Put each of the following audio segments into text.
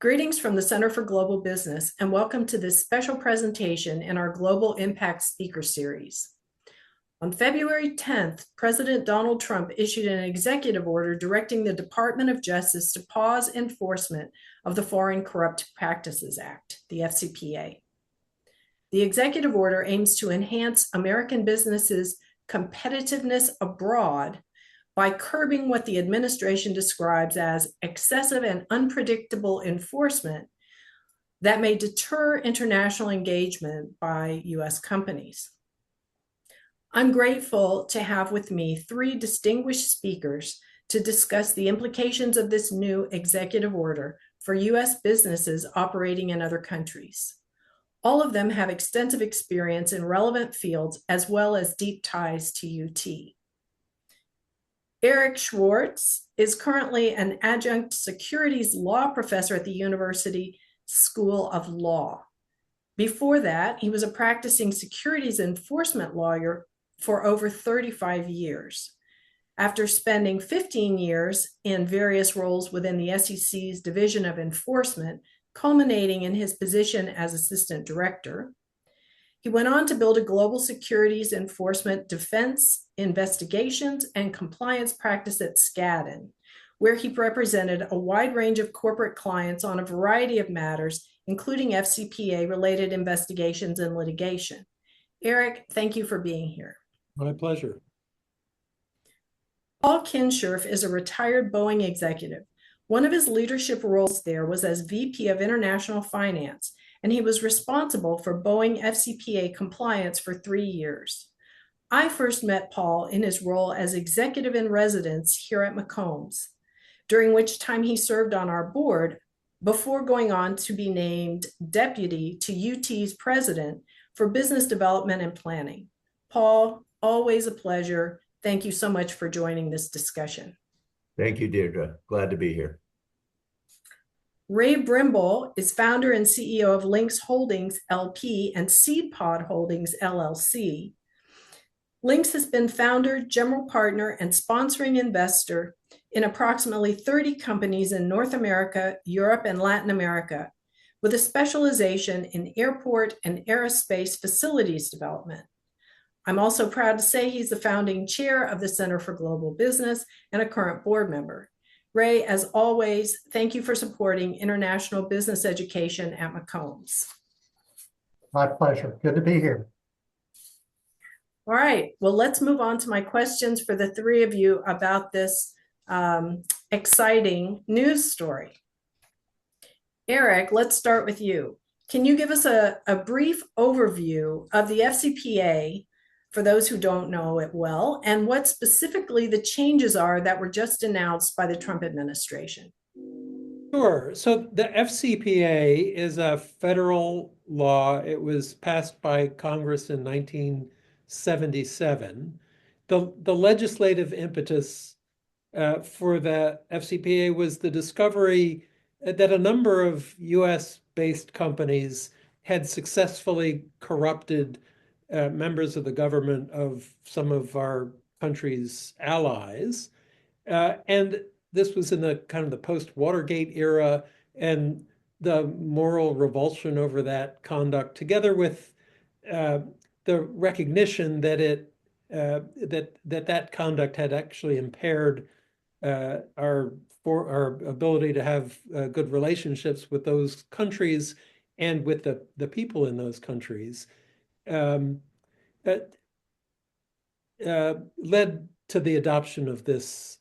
Greetings from the Center for Global Business, and welcome to this special presentation in our Global Impact Speaker Series. On February 10th, President Donald Trump issued an executive order directing the Department of Justice to pause enforcement of the Foreign Corrupt Practices Act, the FCPA. The executive order aims to enhance American businesses' competitiveness abroad by curbing what the administration describes as excessive and unpredictable enforcement that may deter international engagement by U.S. companies. I'm grateful to have with me three distinguished speakers to discuss the implications of this new executive order for U.S. businesses operating in other countries. All of them have extensive experience in relevant fields as well as deep ties to UT. Eric Schwartz is currently an adjunct securities law professor at the University School of Law. Before that, he was a practicing securities enforcement lawyer for over 35 years. After spending 15 years in various roles within the SEC's Division of Enforcement, culminating in his position as assistant director, he went on to build a global securities enforcement defense, investigations, and compliance practice at Skadden, where he represented a wide range of corporate clients on a variety of matters, including FCPA-related investigations and litigation. Eric, thank you for being here. My pleasure. Paul Kinscherf is a retired Boeing executive. One of his leadership roles there was as VP of International Finance, and he was responsible for Boeing FCPA compliance for 3 years. I first met Paul in his role as executive in residence here at McCombs, during which time he served on our board before going on to be named deputy to UT's president for business development and planning. Paul, always a pleasure. Thank you so much for joining this discussion. Thank you, Deirdre. Glad to be here. Ray Brimble is founder and CEO of Lynx Holdings LP and SeedPod Holdings LLC. Lynx has been founder, general partner, and sponsoring investor in approximately 30 companies in North America, Europe, and Latin America, with a specialization in airport and aerospace facilities development. I'm also proud to say he's the founding chair of the Center for Global Business and a current board member. Ray, as always, thank you for supporting international business education at McCombs. My pleasure. Good to be here. All right, well, let's move on to my questions for the three of you about this exciting news story. Eric, let's start with you. Can you give us a brief overview of the FCPA for those who don't know it well, and what specifically the changes are that were just announced by the Trump administration? Sure. So the FCPA is a federal law. It was passed by Congress in 1977. The legislative impetus for the FCPA was the discovery that a number of US-based companies had successfully corrupted members of the government of some of our country's allies. And this was in the kind of the post-Watergate era, and the moral revulsion over that conduct, together with the recognition that that conduct had actually impaired our ability to have good relationships with those countries and with the people in those countries. Led to the adoption of this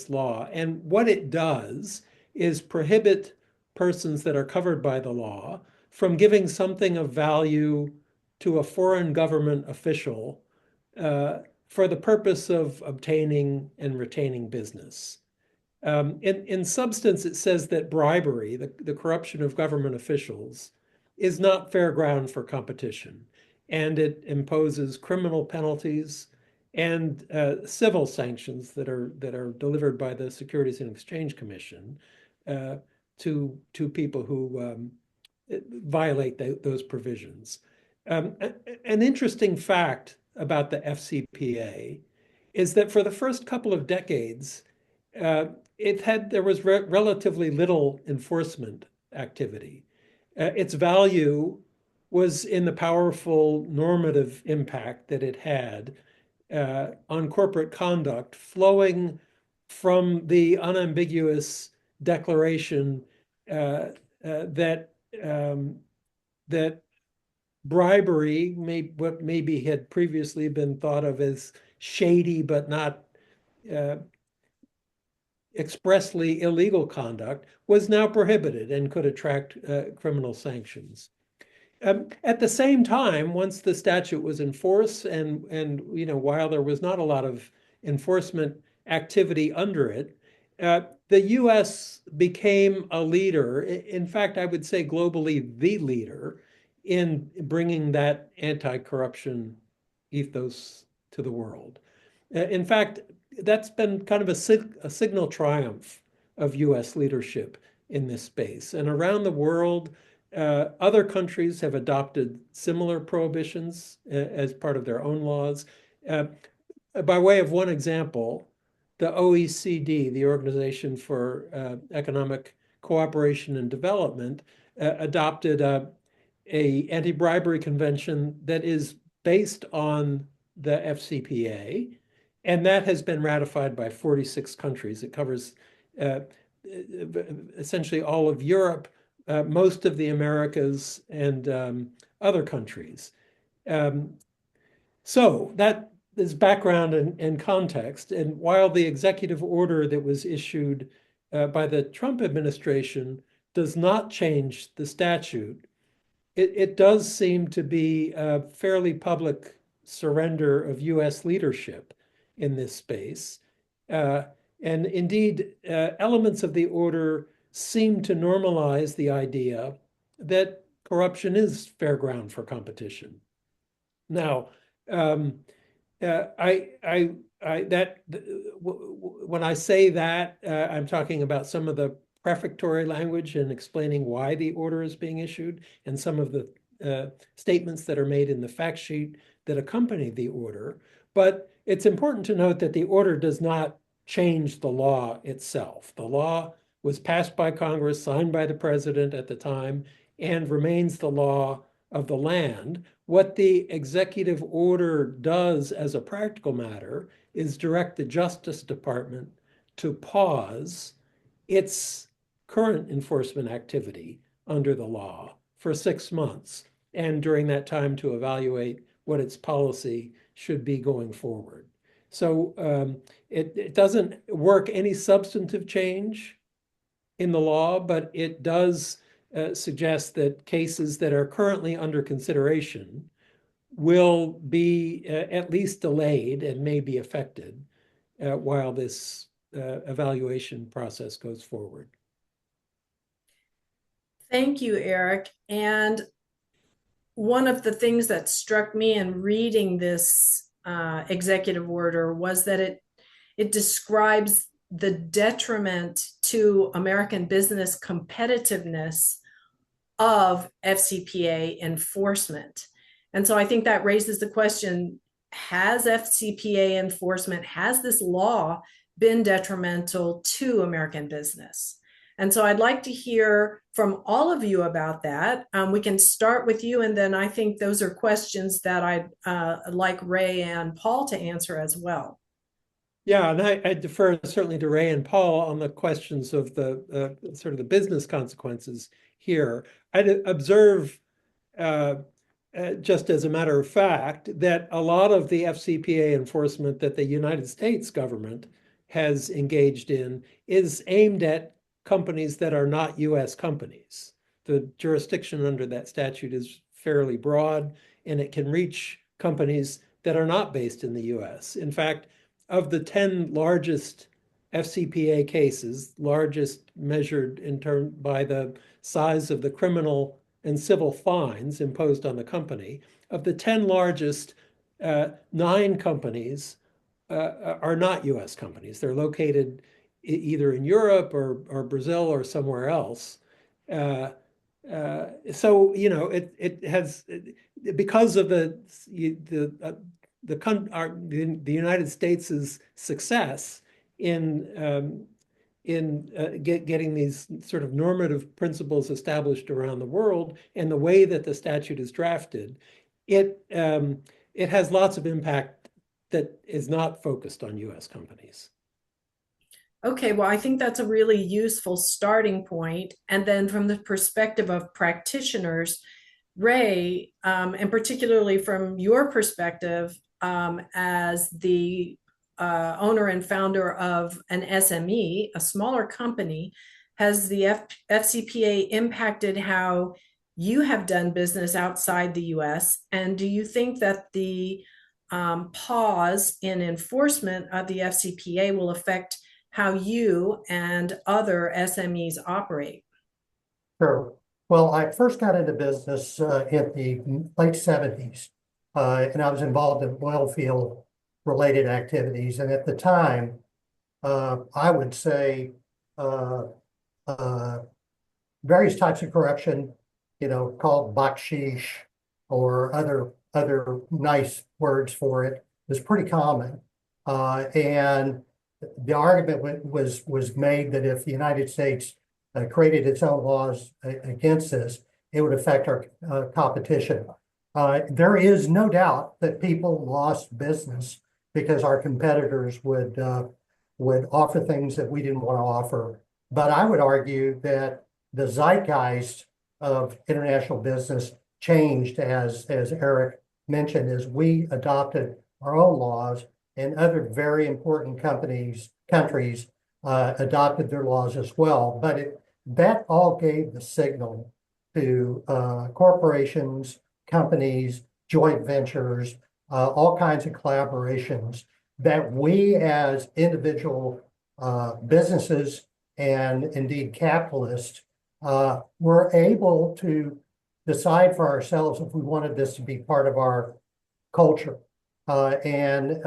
law. And what it does is prohibit persons that are covered by the law from giving something of value to a foreign government official for the purpose of obtaining and retaining business. In substance, it says that bribery, the corruption of government officials, is not fair ground for competition. And it imposes criminal penalties and civil sanctions that are delivered by the Securities and Exchange Commission to people who violate those provisions. An interesting fact about the FCPA is that for the first couple of decades, there was relatively little enforcement activity. Its value was in the powerful normative impact that it had on corporate conduct, flowing from the unambiguous declaration that that bribery, what maybe had previously been thought of as shady but not expressly illegal conduct, was now prohibited and could attract criminal sanctions. At the same time, once the statute was enforced, and while there was not a lot of enforcement activity under it, the U.S. became a leader. In fact, I would say globally the leader in bringing that anti-corruption ethos to the world. In fact, that's been kind of a signal triumph of U.S. leadership in this space. And around the world, other countries have adopted similar prohibitions as part of their own laws. By way of one example, the OECD, the Organization for Economic Cooperation and Development, adopted a anti-bribery convention that is based on the FCPA, and that has been ratified by 46 countries. It covers essentially all of Europe, most of the Americas, and other countries. So that is background and context. And while the executive order that was issued by the Trump administration does not change the statute, it does seem to be a fairly public surrender of U.S. leadership in this space. And indeed, elements of the order seem to normalize the idea that corruption is fair ground for competition. Now, when I say that, I'm talking about some of the prefatory language and explaining why the order is being issued, and some of the statements that are made in the fact sheet that accompany the order. But it's important to note that the order does not change the law itself. The law was passed by Congress, signed by the president at the time, and remains the law of the land. What the executive order does as a practical matter is direct the Justice Department to pause its current enforcement activity under the law for 6 months, and during that time to evaluate what its policy should be going forward. So it doesn't work any substantive change in the law, but it does suggest that cases that are currently under consideration will be at least delayed and may be affected while this evaluation process goes forward. Thank you, Eric. And one of the things that struck me in reading this executive order was that it describes the detriment to American business competitiveness of FCPA enforcement. And so I think that raises the question, has FCPA enforcement, has this law been detrimental to American business? And so I'd like to hear from all of you about that. We can start with you, and then I think those are questions that I'd like Ray and Paul to answer as well. Yeah, and I defer certainly to Ray and Paul on the questions of the sort of the business consequences here. I'd observe, just as a matter of fact, that a lot of the FCPA enforcement that the United States government has engaged in is aimed at companies that are not U.S. companies. The jurisdiction under that statute is fairly broad, and it can reach companies that are not based in the U.S. In fact, of the 10 largest FCPA cases, largest measured in turn by the size of the criminal and civil fines imposed on the company, of the 10 largest, 9 companies are not U.S. companies. They're located either in Europe or Brazil or somewhere else. So it has, because of the United States' success in in getting these sort of normative principles established around the world, and the way that the statute is drafted, it has lots of impact that is not focused on U.S. companies. Okay, well, I think that's a really useful starting point. And then from the perspective of practitioners, Ray, and particularly from your perspective as the owner and founder of an SME, a smaller company, has the FCPA impacted how you have done business outside the US? And do you think that the pause in enforcement of the FCPA will affect how you and other SMEs operate? Sure. Well, I first got into business in the late 70s, and I was involved in oil field related activities. And at the time, I would say uh, uh, various types of corruption, called bakshish or other nice words for it, was pretty common. And the argument was made that if the United States created its own laws against this, it would affect our competition. There is no doubt that people lost business because our competitors would offer things that we didn't want to offer. But I would argue that the zeitgeist of international business changed, as Eric mentioned, as we adopted our own laws, and other very important countries adopted their laws as well. But that all gave the signal to corporations, companies, joint ventures, all kinds of collaborations, that we as individual businesses and indeed capitalists were able to decide for ourselves if we wanted this to be part of our culture. And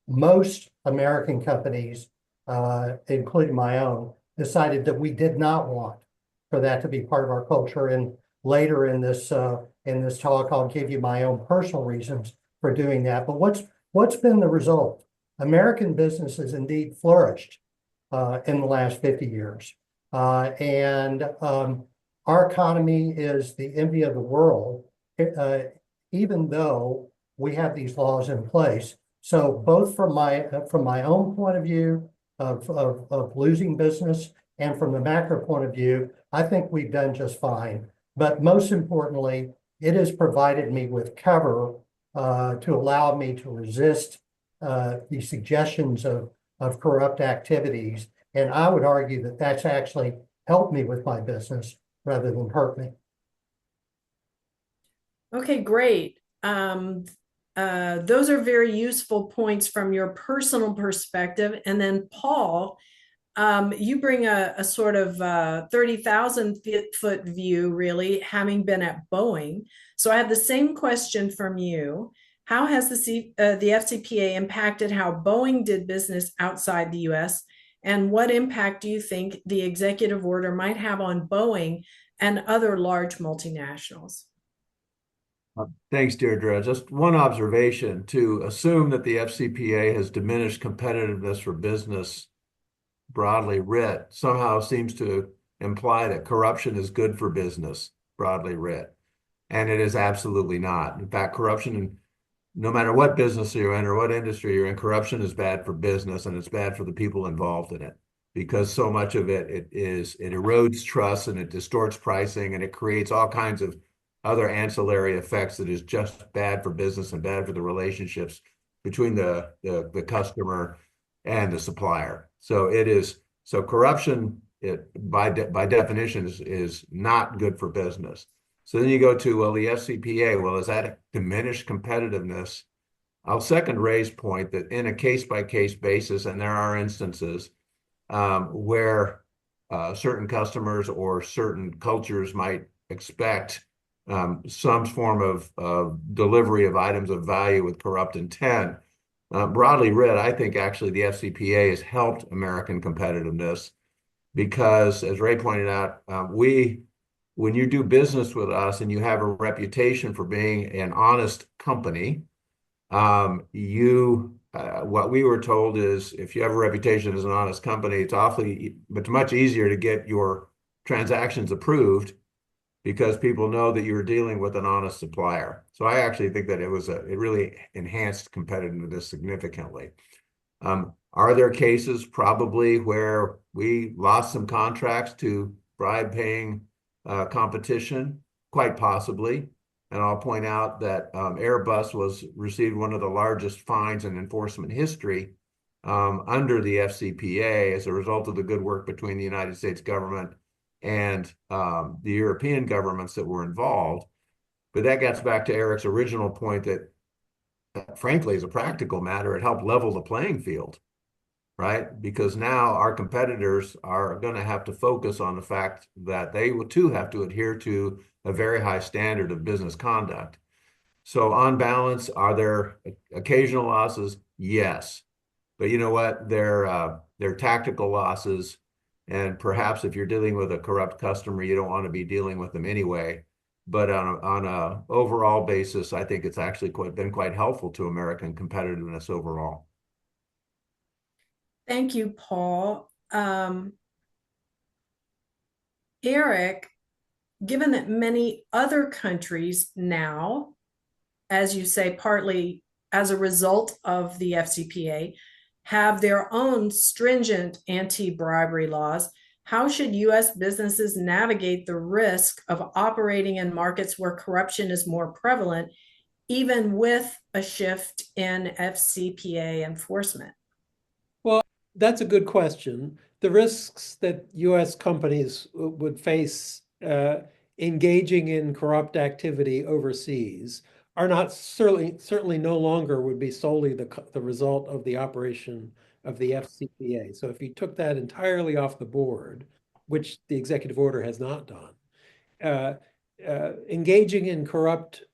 most American companies, including my own, decided that we did not want for that to be part of our culture. And later in this talk, I'll give you my own personal reasons for doing that. But what's been the result? American businesses indeed flourished in the last 50 years. And our economy is the envy of the world, even though we have these laws in place. So both from my own point of view of losing business, and from the macro point of view, I think we've done just fine. But most importantly, it has provided me with cover to allow me to resist the suggestions of corrupt activities. And I would argue that that's actually helped me with my business rather than hurt me. Okay, great. Those are very useful points from your personal perspective. And then, Paul, you bring a sort of 30,000 foot view, really, having been at Boeing. So I have the same question from you. How has the FCPA impacted how Boeing did business outside the US? And what impact do you think the executive order might have on Boeing and other large multinationals? Thanks, Deirdre. Just one observation: to assume that the FCPA has diminished competitiveness for business broadly writ somehow seems to imply that corruption is good for business broadly writ. And it is absolutely not. In fact, corruption, no matter what business you're in or what industry you're in, corruption is bad for business, and it's bad for the people involved in it, because so much of it erodes trust, and it distorts pricing, and it creates all kinds of other ancillary effects that is just bad for business and bad for the relationships between the customer and the supplier. So corruption, by definition, is not good for business. So then you go to, well, the FCPA, well, is that diminished competitiveness? I'll second Ray's point that in a case-by-case basis, and there are instances where certain customers or certain cultures might expect some form of delivery of items of value with corrupt intent. Broadly writ, I think actually the FCPA has helped American competitiveness because, as Ray pointed out, when you do business with us and you have a reputation for being an honest company, you what we were told is if you have a reputation as an honest company, it's much easier to get your transactions approved because people know that you're dealing with an honest supplier. So I actually think that it really enhanced competitiveness significantly. Are there cases probably where we lost some contracts to bribe paying competition? Quite possibly. And I'll point out that Airbus received one of the largest fines in enforcement history under the FCPA as a result of the good work between the United States government and the European governments that were involved. But that gets back to Eric's original point that, frankly, as a practical matter, it helped level the playing field, right? Because now our competitors are going to have to focus on the fact that they will too have to adhere to a very high standard of business conduct. So on balance, are there occasional losses? Yes. But you know what? They're tactical losses. And perhaps if you're dealing with a corrupt customer, you don't want to be dealing with them anyway. But on a overall basis, I think it's actually been quite helpful to American competitiveness overall. Thank you, Paul. Eric, given that many other countries now, as you say, partly as a result of the FCPA, have their own stringent anti-bribery laws, how should U.S. businesses navigate the risk of operating in markets where corruption is more prevalent, even with a shift in FCPA enforcement? Well, that's a good question. The risks that U.S. companies would face engaging in corrupt activity overseas are not certainly no longer would be solely the result of the operation of the FCPA. So if you took that entirely off the board, which the executive order has not done, engaging in corrupt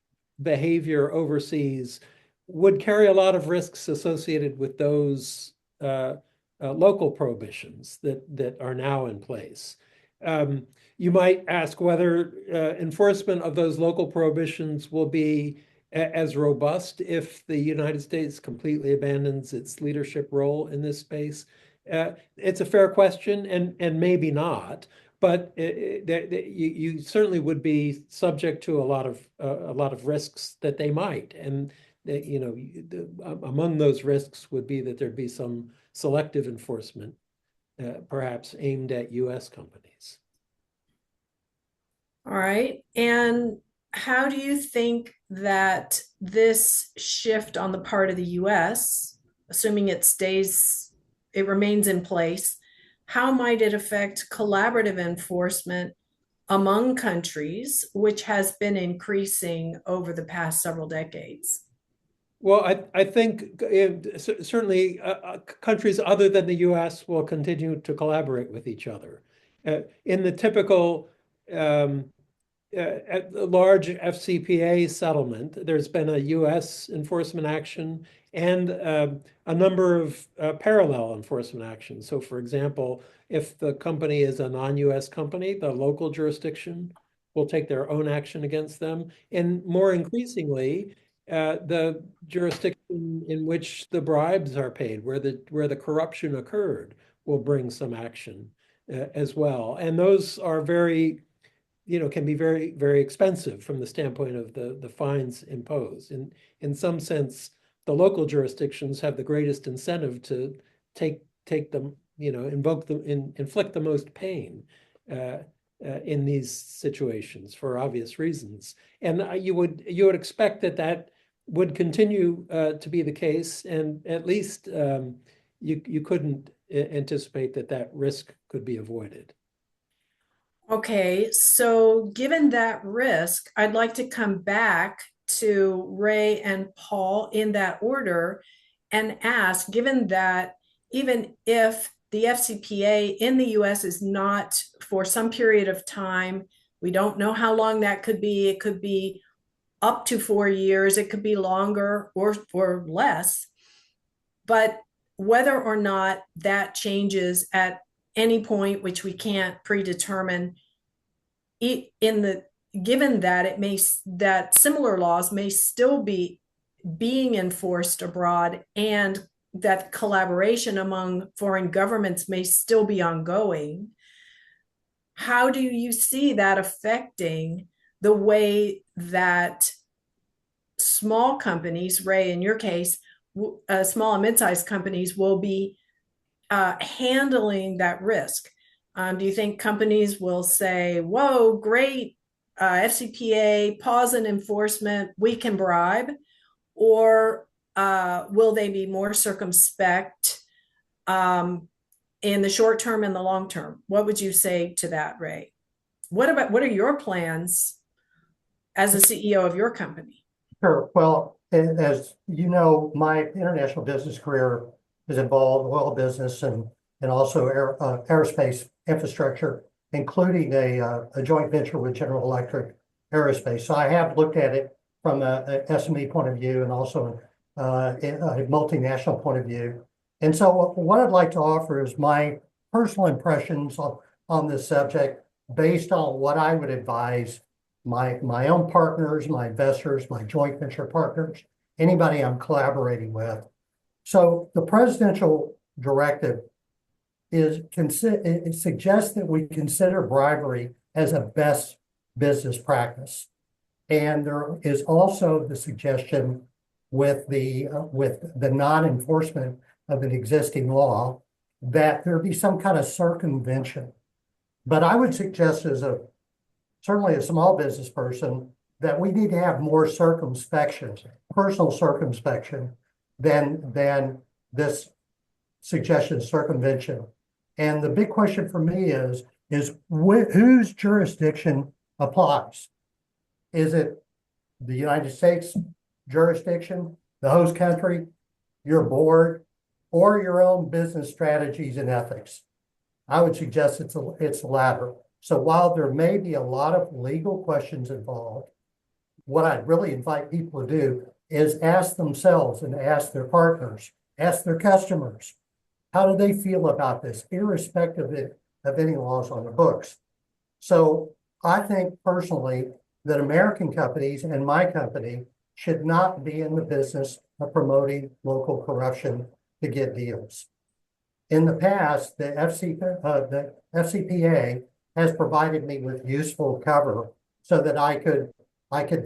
behavior overseas would carry a lot of risks associated with those local prohibitions that are now in place. You might ask whether enforcement of those local prohibitions will be as robust if the United States completely abandons its leadership role in this space. It's a fair question, and maybe not, but you certainly would be subject to a lot of risks that they might, and among those risks would be that there'd be some selective enforcement, perhaps aimed at U.S. companies. All right. And how do you think that this shift on the part of the US, assuming it remains in place, how might it affect collaborative enforcement among countries, which has been increasing over the past several decades? Well, I think certainly countries other than the US will continue to collaborate with each other. In the typical large FCPA settlement, there's been a US enforcement action and a number of parallel enforcement actions. So for example, if the company is a non-US company, the local jurisdiction will take their own action against them. And more increasingly, the jurisdiction in which the bribes are paid, where the corruption occurred, will bring some action as well. And those are can be very, very expensive from the standpoint of the fines imposed. In some sense, the local jurisdictions have the greatest incentive to take them, inflict the most pain in these situations for obvious reasons. And you would expect that would continue to be the case, and at least you couldn't anticipate that risk could be avoided. Okay, so given that risk, I'd like to come back to Ray and Paul in that order and ask, given that even if the FCPA in the US is not for some period of time, we don't know how long that could be. It could be up to 4 years, it could be longer or less. But whether or not that changes at any point, which we can't predetermine, given that that similar laws may still be being enforced abroad, and that collaboration among foreign governments may still be ongoing. How do you see that affecting the way that small companies, Ray, in your case, small and mid-sized companies will be handling that risk? Do you think companies will say, whoa, great, FCPA, pause in enforcement, we can bribe? Or will they be more circumspect in the short term and the long term? What would you say to that, Ray? What are your plans as a CEO of your company? Sure. Well, as you know, my international business career has involved oil business and also aerospace infrastructure, including a joint venture with General Electric Aerospace. So I have looked at it from a SME point of view and also a multinational point of view. And so what I'd like to offer is my personal impressions on this subject based on what I would advise my own partners, my investors, my joint venture partners, anybody I'm collaborating with. So the presidential directive it suggests that we consider bribery as a best business practice. And there is also the suggestion with the non-enforcement of an existing law that there be some kind of circumvention. But I would suggest certainly a small business person, that we need to have more circumspection, personal circumspection, than this suggestion of circumvention. And the big question for me is whose jurisdiction applies? Is it the United States jurisdiction, the host country, your board, or your own business strategies and ethics? I would suggest it's the latter. So while there may be a lot of legal questions involved, what I'd really invite people to do is ask themselves and ask their partners, ask their customers, how do they feel about this, irrespective of any laws on the books? So I think personally that American companies and my company should not be in the business of promoting local corruption to get deals. In the past, the FCPA has provided me with useful cover so that I could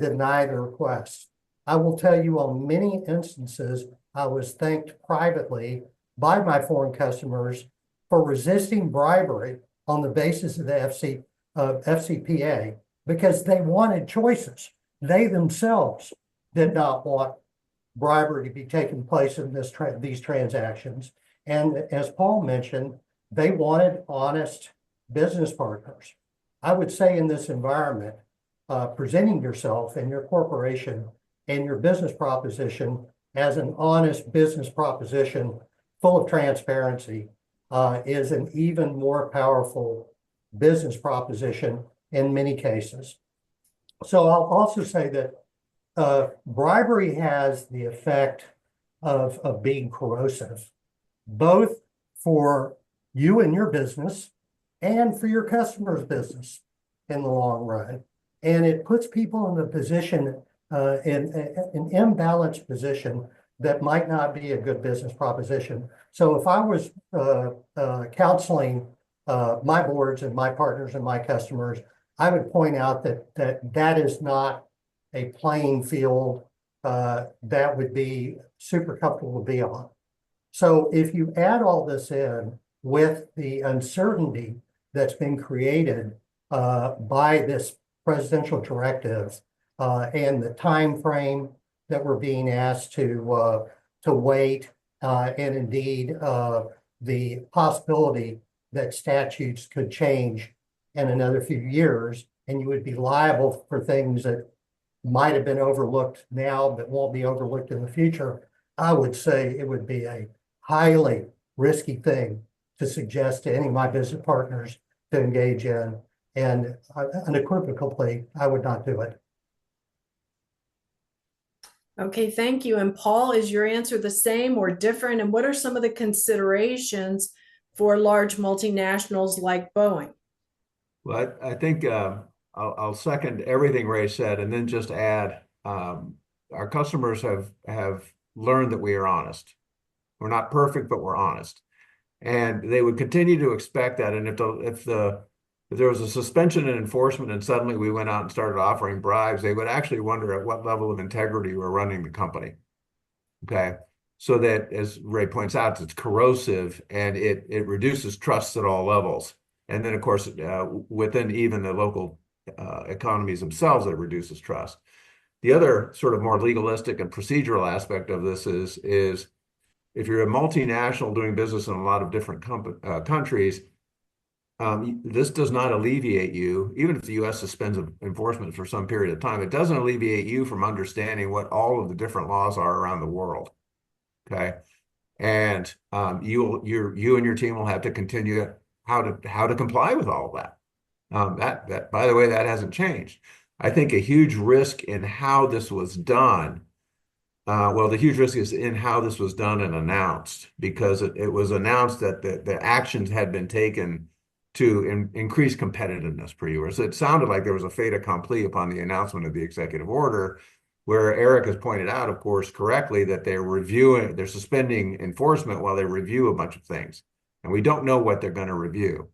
deny the request. I will tell you on many instances, I was thanked privately by my foreign customers for resisting bribery on the basis of the FCPA because they wanted choices. They themselves did not want bribery to be taking place in these transactions. And as Paul mentioned, they wanted honest business partners. I would say in this environment, presenting yourself and your corporation and your business proposition as an honest business proposition full of transparency is an even more powerful business proposition in many cases. So I'll also say that bribery has the effect of being corrosive, both for you and your business and for your customer's business in the long run. And it puts people in a position, in an imbalanced position that might not be a good business proposition. So if I was counseling my boards and my partners and my customers, I would point out that is not a playing field that would be super comfortable to be on. So if you add all this in with the uncertainty that's been created by this presidential directive and the time frame that we're being asked to wait, and indeed the possibility that statutes could change in another few years, and you would be liable for things that might have been overlooked now but won't be overlooked in the future, I would say it would be a highly risky thing to suggest to any of my business partners to engage in, and unequivocally, I would not do it. Okay, thank you. And Paul, is your answer the same or different? And what are some of the considerations for large multinationals like Boeing? Well, I think I'll second everything Ray said, and then just add our customers have learned that we are honest. We're not perfect, but we're honest. And they would continue to expect that. And if there was a suspension in enforcement and suddenly we went out and started offering bribes, they would actually wonder at what level of integrity we're running the company. Okay. So that, as Ray points out, it's corrosive and it reduces trust at all levels. And then, of course, within even the local economies themselves, it reduces trust. The other sort of more legalistic and procedural aspect of this is if you're a multinational doing business in a lot of different countries, this does not alleviate you, even if the U.S. suspends enforcement for some period of time, it doesn't alleviate you from understanding what all of the different laws are around the world. Okay. And you and your team will have to continue how to comply with all of that. That by the way, that hasn't changed. I think a huge risk in how this was done. Well, the huge risk is in how this was done and announced, because it was announced that the actions had been taken to increase competitiveness per year. So it sounded like there was a fait accompli upon the announcement of the executive order, where Eric has pointed out, of course, correctly, that they're suspending enforcement while they review a bunch of things. And we don't know what they're going to review.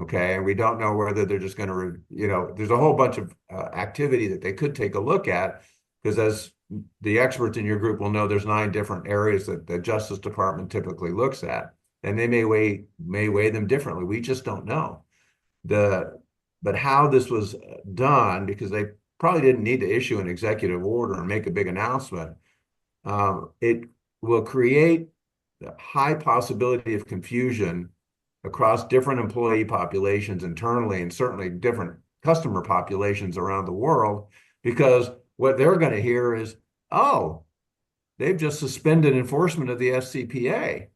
Okay. And we don't know whether they're just going to, there's a whole bunch of activity that they could take a look at, because as the experts in your group will know, there's 9 different areas that the Justice Department typically looks at, and they may weigh them differently. We just don't know. But how this was done, because they probably didn't need to issue an executive order and make a big announcement, it will create a high possibility of confusion across different employee populations internally, and certainly different customer populations around the world, because what they're going to hear is, oh, they've just suspended enforcement of the FCPA.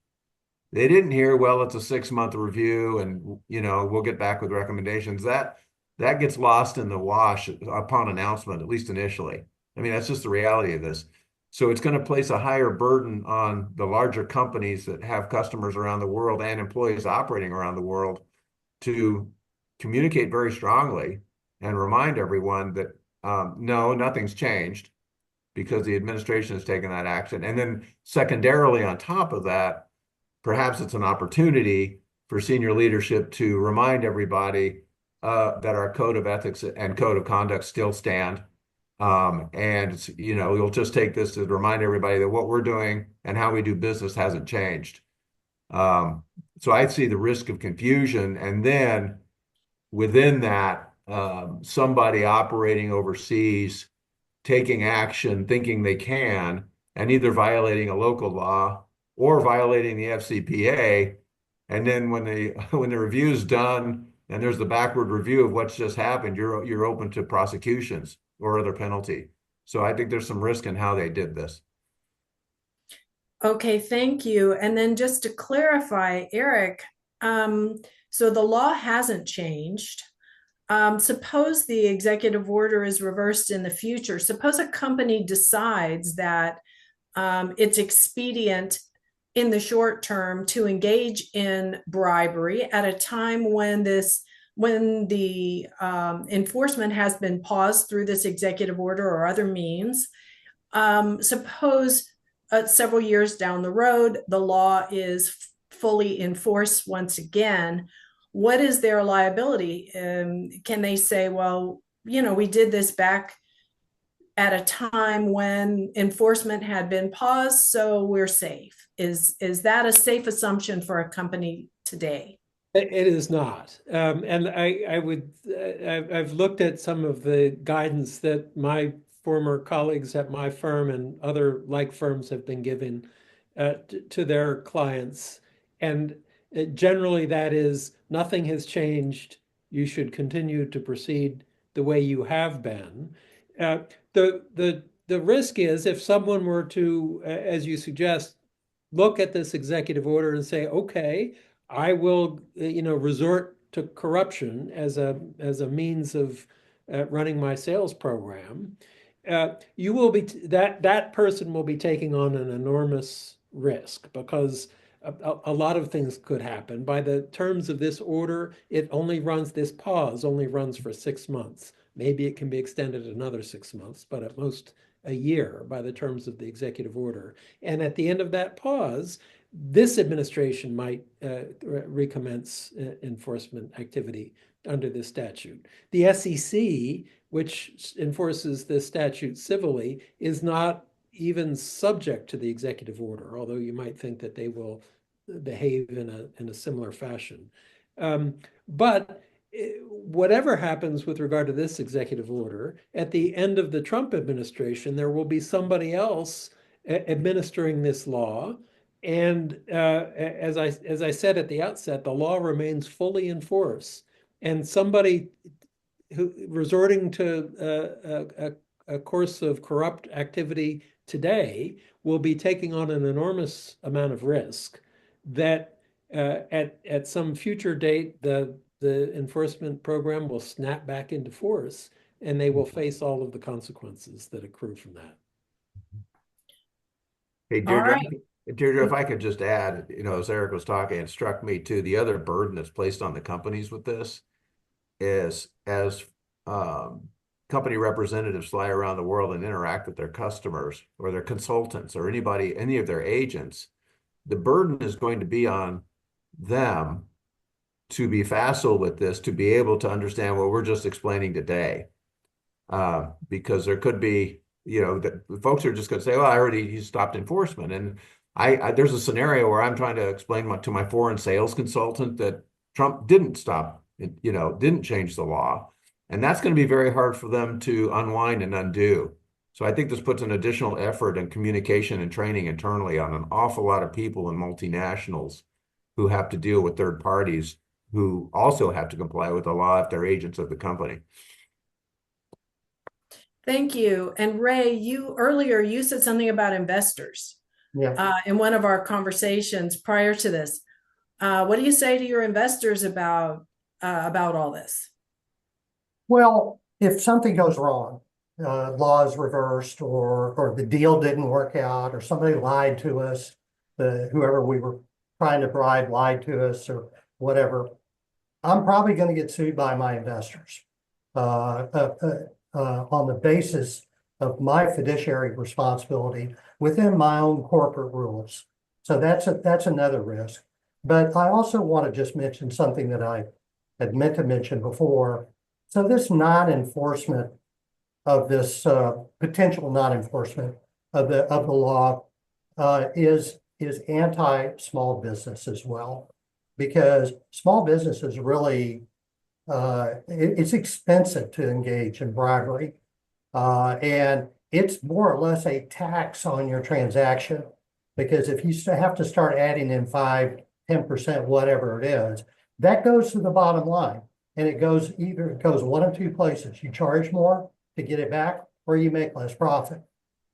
They didn't hear, well, it's a 6-month review and, we'll get back with recommendations. That gets lost in the wash upon announcement, at least initially. I mean, that's just the reality of this. So it's going to place a higher burden on the larger companies that have customers around the world and employees operating around the world to communicate very strongly and remind everyone that no, nothing's changed, because the administration has taken that action. And then secondarily, on top of that, perhaps it's an opportunity for senior leadership to remind everybody that our code of ethics and code of conduct still stand. And we'll just take this to remind everybody that what we're doing and how we do business hasn't changed. So I see the risk of confusion, and then within that, somebody operating overseas taking action, thinking they can, and either violating a local law or violating the FCPA. And then when the review is done and there's the backward review of what's just happened, you're open to prosecutions or other penalty. So I think there's some risk in how they did this. Okay, thank you. And then just to clarify, Eric, so the law hasn't changed. Suppose the executive order is reversed in the future. Suppose a company decides that it's expedient in the short term to engage in bribery at a time when the enforcement has been paused through this executive order or other means. Suppose several years down the road, the law is fully enforced once again. What is their liability? Can they say, well, we did this back at a time when enforcement had been paused, so we're safe? Is that a safe assumption for a company today? It is not. And I've looked at some of the guidance that my former colleagues at my firm and other like firms have been given to their clients. And generally that is, nothing has changed. You should continue to proceed the way you have been. The risk is, if someone were to, as you suggest, look at this executive order and say, okay, I will, resort to corruption as a means of running my sales program. You will be that person will be taking on an enormous risk, because a lot of things could happen. By the terms of this order, this pause only runs for 6 months. Maybe it can be extended another 6 months, but at most a year by the terms of the executive order. And at the end of that pause, this administration might recommence enforcement activity under this statute. The SEC, which enforces this statute civilly, is not even subject to the executive order, although you might think that they will behave in a similar fashion. But whatever happens with regard to this executive order, at the end of the Trump administration, there will be somebody else administering this law. And as I said at the outset, the law remains fully in force. And somebody who resorting to a course of corrupt activity today will be taking on an enormous amount of risk that at some future date, the enforcement program will snap back into force and they will face all of the consequences that accrue from that. Hey, All Deirdre, right. Deirdre, if I could just add, as Eric was talking, it struck me too, the other burden that's placed on the companies with this is as company representatives fly around the world and interact with their customers or their consultants or any of their agents, the burden is going to be on them to be facile with this, to be able to understand what we're just explaining today. Because there could be, that folks are just going to say, well, he stopped enforcement. And there's a scenario where I'm trying to explain to my foreign sales consultant that Trump didn't stop, didn't change the law. And that's going to be very hard for them to unwind and undo. So I think this puts an additional effort and communication and training internally on an awful lot of people and multinationals who have to deal with third parties who also have to comply with the law if they're agents of the company. Thank you. And Ray, earlier you said something about investors. Yeah. In one of our conversations prior to this. What do you say to your investors about all this? Well, if something goes wrong, law is reversed or the deal didn't work out or somebody lied to us, whoever we were trying to bribe lied to us or whatever, I'm probably going to get sued by my investors on the basis of my fiduciary responsibility within my own corporate rules. So that's another risk. But I also want to just mention something that I had meant to mention before. So this non-enforcement of this potential non-enforcement of the law is anti-small business as well, because small businesses really it's expensive to engage in bribery, and it's more or less a tax on your transaction, because if you have to start adding in 5–10%, whatever it is, that goes to the bottom line. And it goes one of two places. You charge more to get it back, or you make less profit.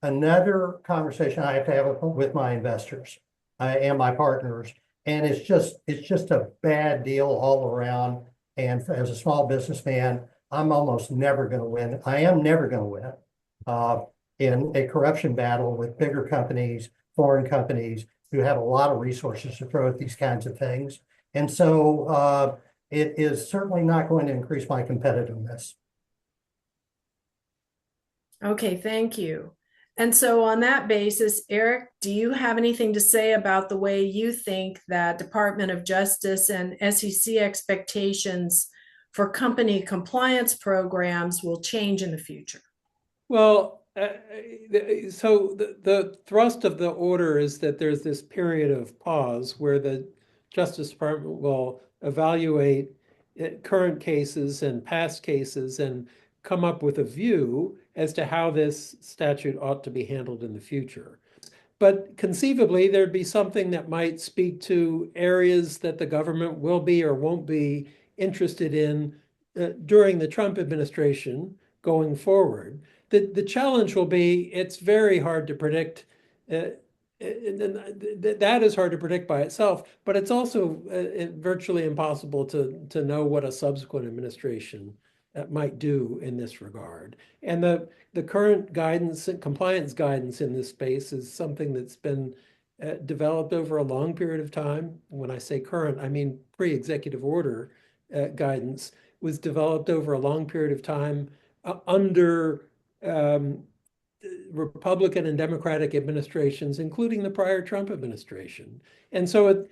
Another conversation I have to have with my investors and my partners, and it's just a bad deal all around. And as a small businessman, I'm almost never going to win. I am never going to win in a corruption battle with bigger companies, foreign companies who have a lot of resources to throw at these kinds of things. And so it is certainly not going to increase my competitiveness. Okay, thank you. And so on that basis, Eric, do you have anything to say about the way you think that Department of Justice and SEC expectations for company compliance programs will change in the future? Well, so the thrust of the order is that there's this period of pause where the Justice Department will evaluate current cases and past cases and come up with a view as to how this statute ought to be handled in the future. But conceivably, there'd be something that might speak to areas that the government will be or won't be interested in during the Trump administration going forward. The challenge will be it's very hard to predict. That is hard to predict by itself, but it's also virtually impossible to know what a subsequent administration might do in this regard. And the current guidance and compliance guidance in this space is something that's been developed over a long period of time. When I say current, I mean pre-executive order guidance was developed over a long period of time under Republican and Democratic administrations, including the prior Trump administration. And so,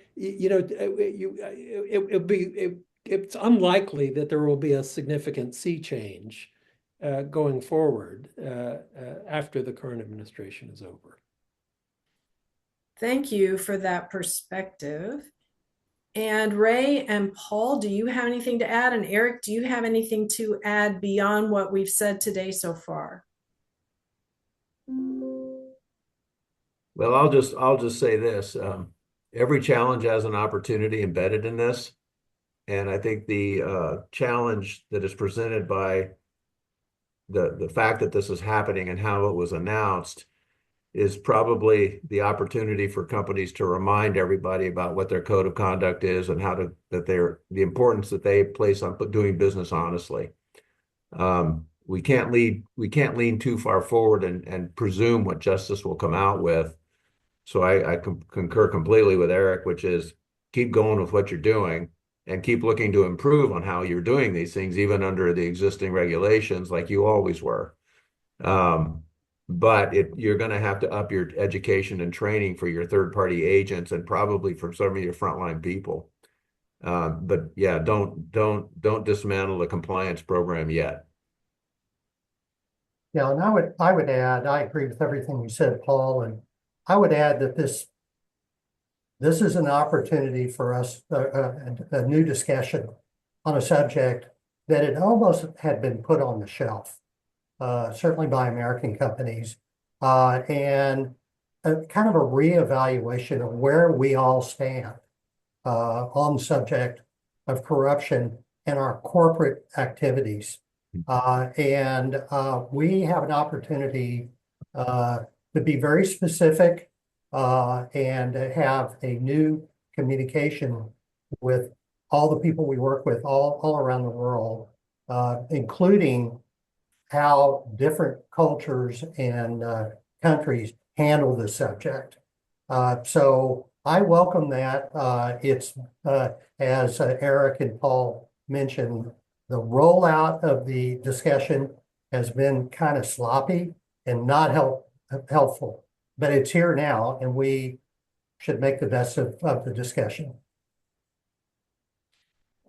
it's unlikely that there will be a significant sea change going forward after the current administration is over. Thank you for that perspective. And Ray and Paul, do you have anything to add? And Eric, do you have anything to add beyond what we've said today so far? Well, I'll just say this. Every challenge has an opportunity embedded in this. And I think the challenge that is presented by the fact that this is happening and how it was announced is probably the opportunity for companies to remind everybody about what their code of conduct is and the importance that they place on doing business honestly. We can't lean too far forward and presume what justice will come out with. So I concur completely with Eric, which is keep going with what you're doing and keep looking to improve on how you're doing these things, even under the existing regulations like you always were. But you're going to have to up your education and training for your third-party agents and probably for some of your frontline people. But yeah, don't dismantle the compliance program yet. Yeah, and I would add, I agree with everything you said, Paul, and I would add that this is an opportunity for us, a new discussion on a subject that it almost had been put on the shelf. Certainly by American companies, and kind of a reevaluation of where we all stand on the subject of corruption and our corporate activities. And we have an opportunity to be very specific and to have a new communication with all the people we work with all around the world, including how different cultures and countries handle the subject. So I welcome that. It's, as Eric and Paul mentioned, the rollout of the discussion has been kind of sloppy and not helpful, but it's here now, and we should make the best of the discussion.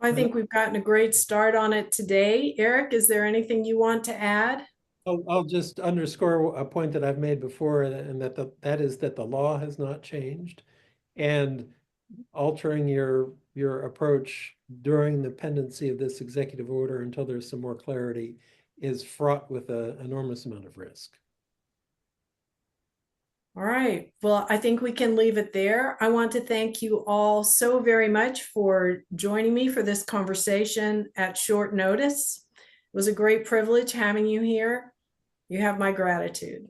I think we've gotten a great start on it today. Eric, is there anything you want to add? I'll just underscore a point that I've made before, and that is that the law has not changed, and altering your approach during the pendency of this executive order until there's some more clarity is fraught with an enormous amount of risk. All right. Well, I think we can leave it there. I want to thank you all so very much for joining me for this conversation at short notice. It was a great privilege having you here. You have my gratitude.